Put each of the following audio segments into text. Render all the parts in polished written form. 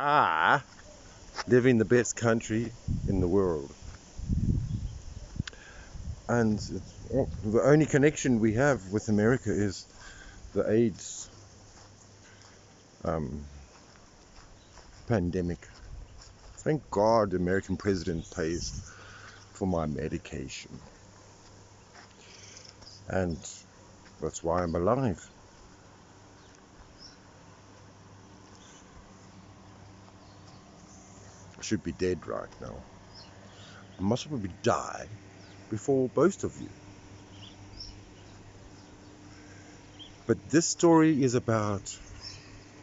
I live in the best country in the world. And the only connection we have with America is the AIDS um, pandemic. Thank God the American president pays for my medication. And that's why I'm alive. I should be dead right now. I must probably die before both of you. But this story is about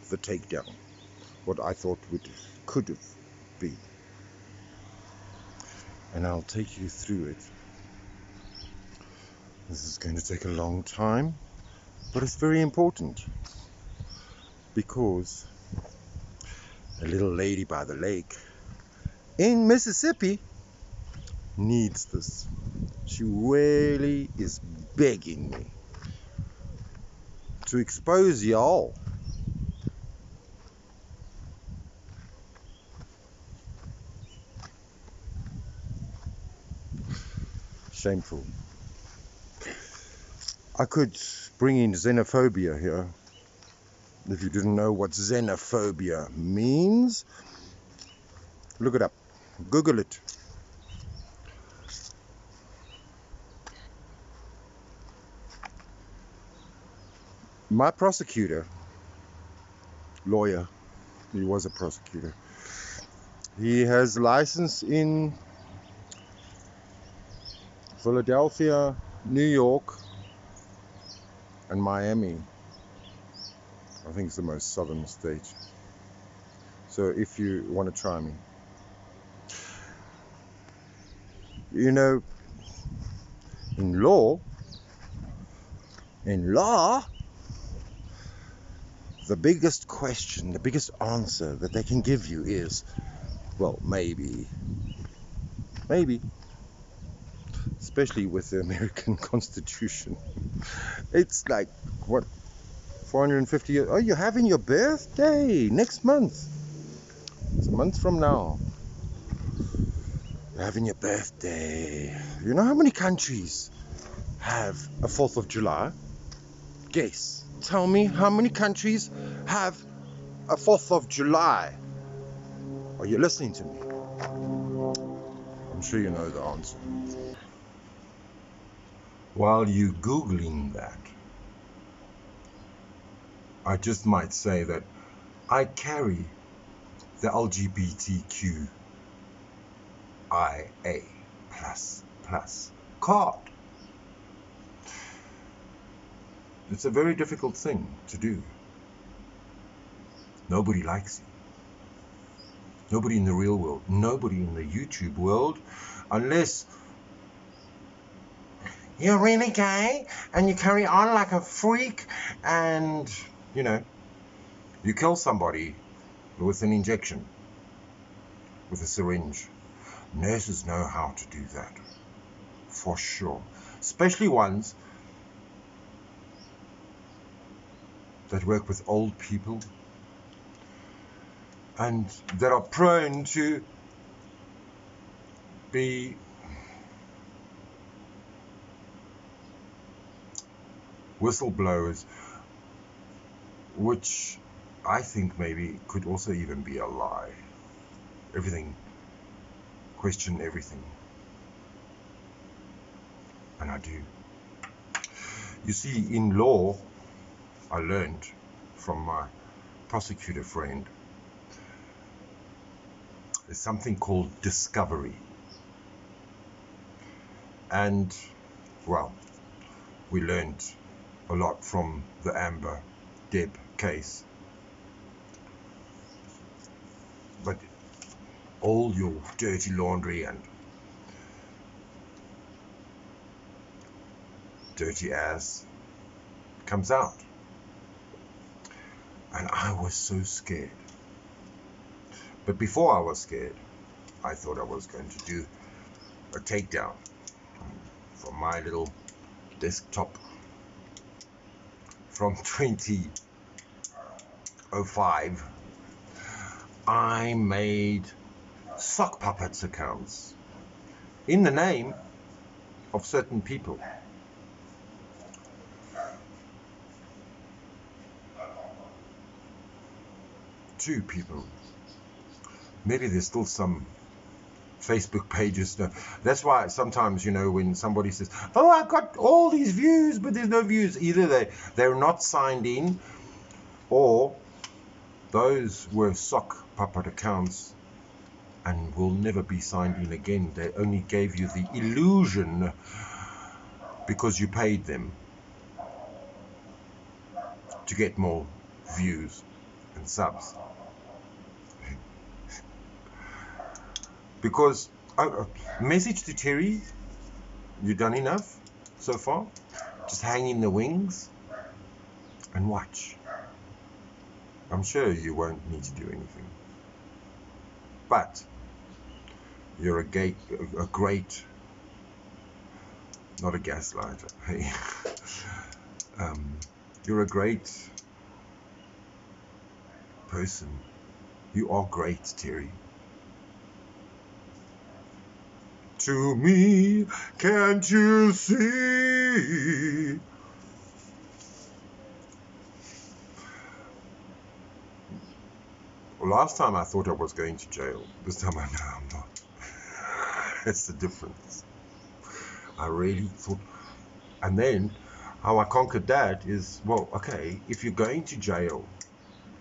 the takedown, what I thought could have been. And I'll take you through it. This is going to take a long time, but it's very important because a little lady by the lake in Mississippi needs this. She really is begging me to expose y'all. Shameful. I could bring in xenophobia here. If you didn't know what xenophobia means, look it up. Google it. My prosecutor, lawyer, he was a prosecutor. He has license in Philadelphia, New York, and Miami. I think it's the most southern state. So if you want to try me. You know, in law, the biggest question, the biggest answer that they can give you is, well, maybe. Especially with the American Constitution. It's like, what, 450 years? Oh, you're having your birthday next month. It's a month from now. You're having your birthday. You know how many countries have a 4th of July? Guess. Tell me how many countries have a 4th of July? Are you listening to me? I'm sure you know the answer. While you're Googling that, I just might say that I carry the LGBTQIA plus card. It's a very difficult thing to do. Nobody likes it. Nobody in the real world. Nobody in the YouTube world, unless you're really gay and you carry on like a freak and, you know, you kill somebody with an injection, with a syringe. Nurses know how to do that, for sure. Especially ones that work with old people and that are prone to be whistleblowers, which I think maybe could also even be a lie. Question everything. And I do. You see, in law, I learned from my prosecutor friend, there's something called discovery. And, well, we learned a lot from the Amber Deb case. But all your dirty laundry and dirty ass comes out. And I was so scared. But before I was scared, I thought I was going to do a takedown from my little desktop from 2005. I made sock puppets accounts in the name of certain people. Two people. Maybe there's still some Facebook pages. No. That's why sometimes, you know, when somebody says, oh, I've got all these views, but there's no views. Either they're not signed in, or those were sock puppet accounts and will never be signed in again. They only gave you the illusion because you paid them to get more views and subs. Because, message to Terry, you done enough so far? Just hang in the wings and watch. I'm sure you won't need to do anything. But you're a great, not a gaslighter, hey. You're a great person. You are great, Terry. To me, can't you see? Well, last time I thought I was going to jail. This time I know I'm not. That's the difference. I really thought. And then how I conquered that is, well, okay, if you're going to jail,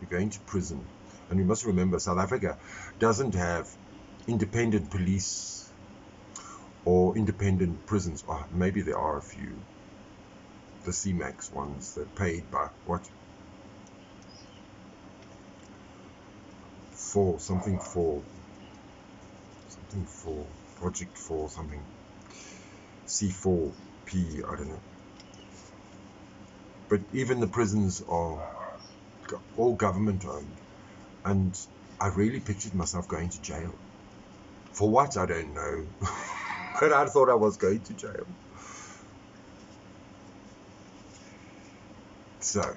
you're going to prison. And you must remember, South Africa doesn't have independent police or independent prisons. Oh, maybe there are a few. The CMAX ones that paid by what? Something for Project 4 something. C4P, I don't know. But even the prisons are all government owned. And I really pictured myself going to jail. For what, I don't know. But I thought I was going to jail. So,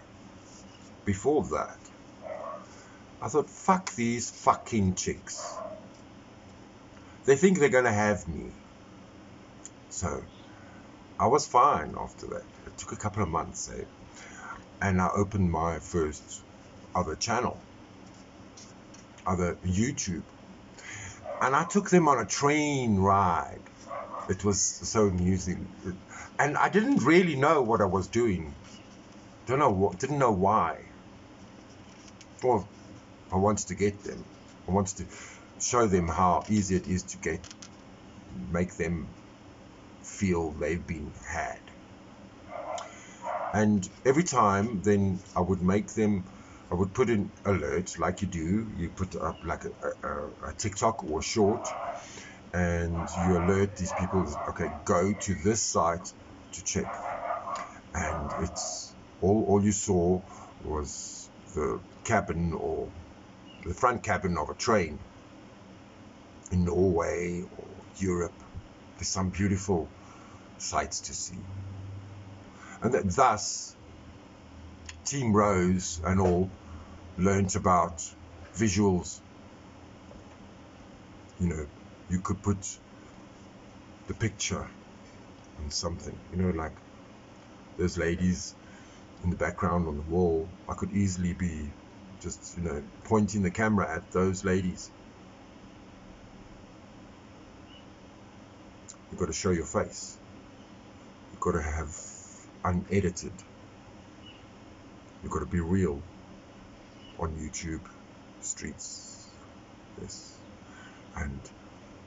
before that, I thought, fuck these fucking chicks. They think they're going to have me. So, I was fine after that. It took a couple of months, eh? And I opened my first other channel, other YouTube. And I took them on a train ride. It was so amusing. And I didn't really know what I was doing. Didn't know why. Well, I wanted to get them. I wanted to show them how easy it is to make them feel they've been had. And every time then I would put an alert like you do. You put up like a TikTok or a short, and you alert these people, okay, go to this site to check. And it's all you saw was the cabin or the front cabin of a train in Norway or Europe. There's some beautiful sights to see. And thus, Team Rose and all learnt about visuals. You know, you could put the picture on something, you know, like those ladies in the background on the wall. I could easily be just, you know, pointing the camera at those ladies. You've got to show your face. You've got to have unedited. You've got to be real on YouTube streets. Yes. And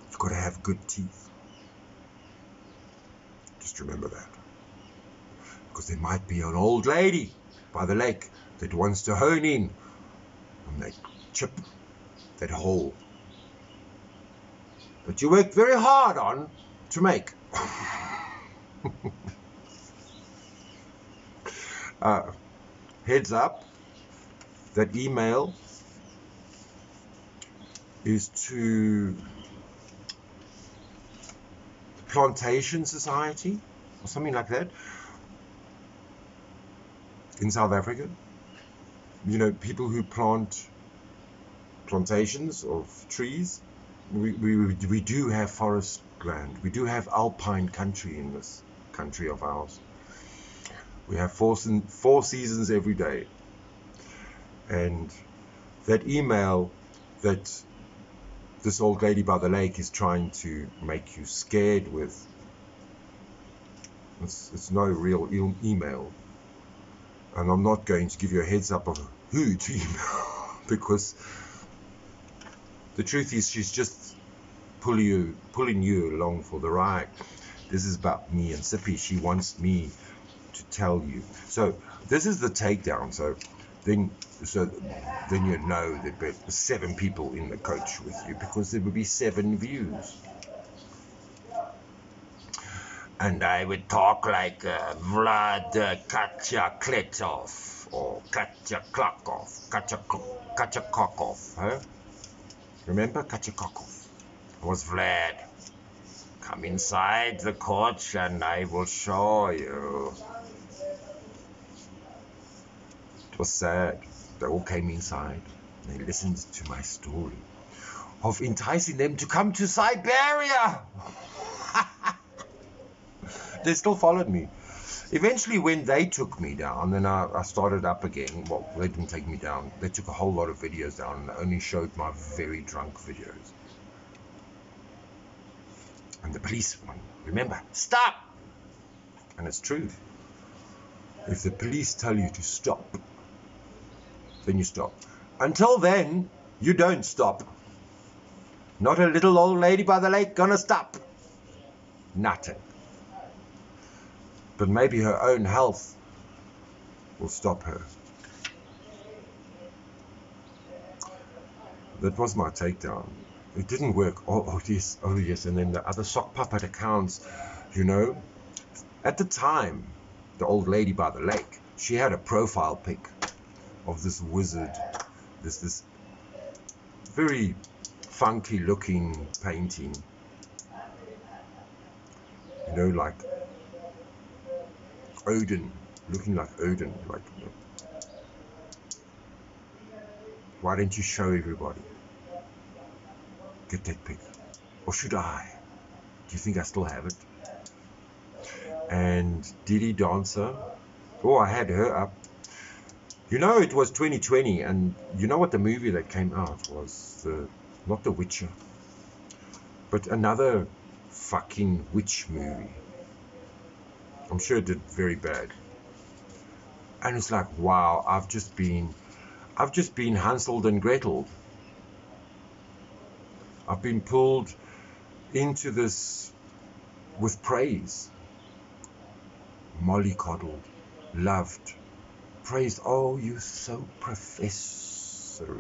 you've got to have good teeth. Just remember that. Because there might be an old lady by the lake that wants to hone in and they chip that hole that you worked very hard on to make. Heads up, that email is to the Plantation Society or something like that in South Africa. You know, people who plant plantations of trees. We do have forest land. We do have alpine country in this country of ours. We have four seasons every day. And that email that this old lady by the lake is trying to make you scared with, it's no real email. And I'm not going to give you a heads up of who to email, because the truth is she's just pulling you along for the ride. This is about me and Sippy. She wants me to tell you. So this is the takedown. So then you know there'd be 7 people in the coach with you, because there would be 7 views. And I would talk like Vlad Kachakletov or Kachakokov, huh? Remember Kachakokov? It was Vlad. Come inside the coach and I will show you. It was sad. They all came inside. They listened to my story of enticing them to come to Siberia. They still followed me. Eventually, when they took me down, then I started up again. Well, they didn't take me down. They took a whole lot of videos down, and they only showed my very drunk videos. And the police one, remember, stop! And it's true. If the police tell you to stop, then you stop. Until then, you don't stop. Not a little old lady by the lake gonna stop. Nothing. But maybe her own health will stop her. That was my takedown. It didn't work. Oh yes. And then the other sock puppet accounts, you know. At the time, the old lady by the lake, she had a profile pic of this wizard, this very funky looking painting. You know, like Odin, looking like Odin. Like, why don't you show everybody? Get that pic. Or should I? Do you think I still have it? And Diddy Dancer. Oh, I had her up. You know, it was 2020, and you know what the movie that came out was? Not The Witcher, but another fucking witch movie. I'm sure it did very bad. And it's like, wow, I've just been Hansel and Gretel. I've been pulled into this with praise. Mollycoddled, loved, praised. Oh, you're so professor.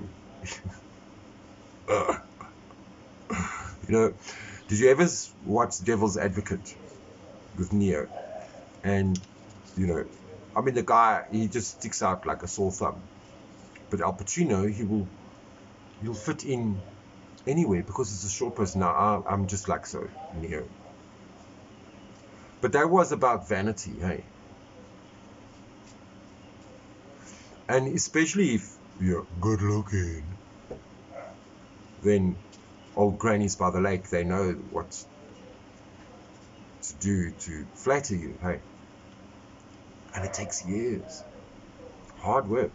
You know, did you ever watch Devil's Advocate with Neo? And, you know, I mean, the guy, he just sticks out like a sore thumb. But Al Pacino, he'll fit in anywhere because he's a short person. Now, I'm just like so, Neo. But that was about vanity, hey? And especially if you're good looking, then old grannies by the lake, they know what to do to flatter you, hey? And it takes years. Hard work.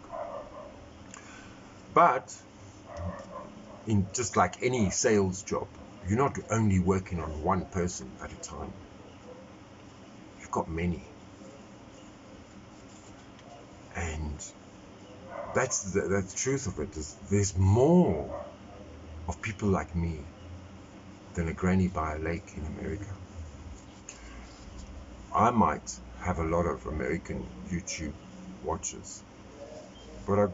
But in just like any sales job, you're not only working on one person at a time. You've got many. And that's the truth of it. Is there's more of people like me than a granny by a lake in America. I might have a lot of American YouTube watchers, but I've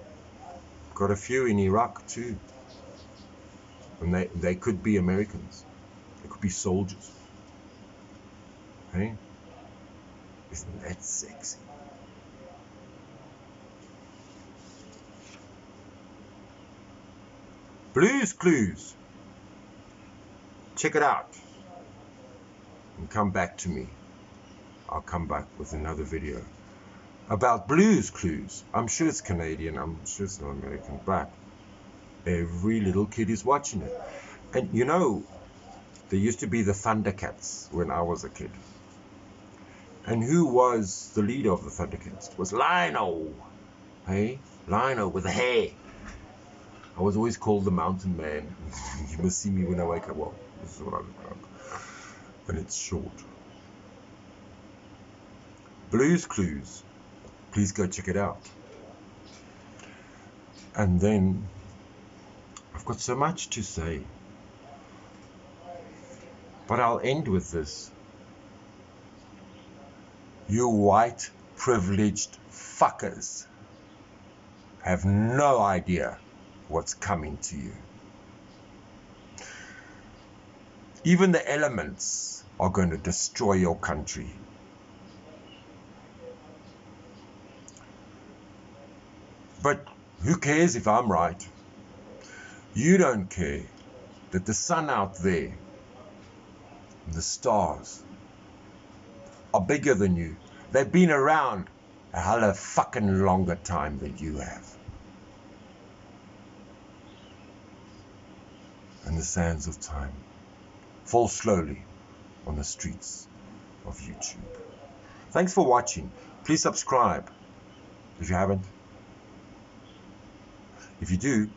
got a few in Iraq too. And they could be Americans. They could be soldiers. Hey? Isn't that sexy? Blues Clues. Check it out. And come back to me. I'll come back with another video about Blues Clues. I'm sure it's Canadian. I'm sure it's not American. But Every little kid is watching it. And you know, there used to be the Thundercats when I was a kid. And who was the leader of the Thundercats? It was Lionel. Hey? Lionel with the hair. I was always called the Mountain Man. You must see me when I wake up. Well, this is what I look like. And it's short. Blue's Clues. Please go check it out. And then, I've got so much to say. But I'll end with this. You white, privileged fuckers have no idea what's coming to you. Even the elements are going to destroy your country. But who cares if I'm right? You don't care that the sun out there and the stars are bigger than you. They've been around a hell of a fucking longer time than you have. And the sands of time fall slowly on the streets of YouTube. Thanks for watching. Please subscribe if you haven't. If you do,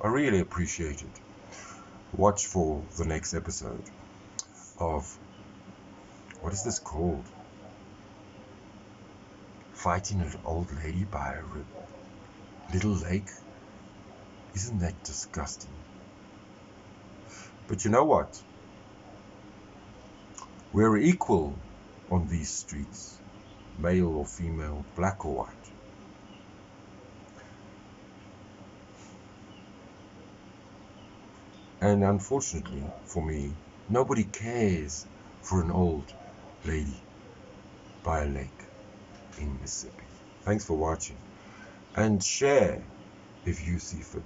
I really appreciate it. Watch for the next episode of, what is this called? Fighting an old lady by a little lake. Isn't that disgusting? But you know what? We're equal on these streets, male or female, black or white. And unfortunately for me, nobody cares for an old lady by a lake in Mississippi. Thanks for watching. And share if you see fit.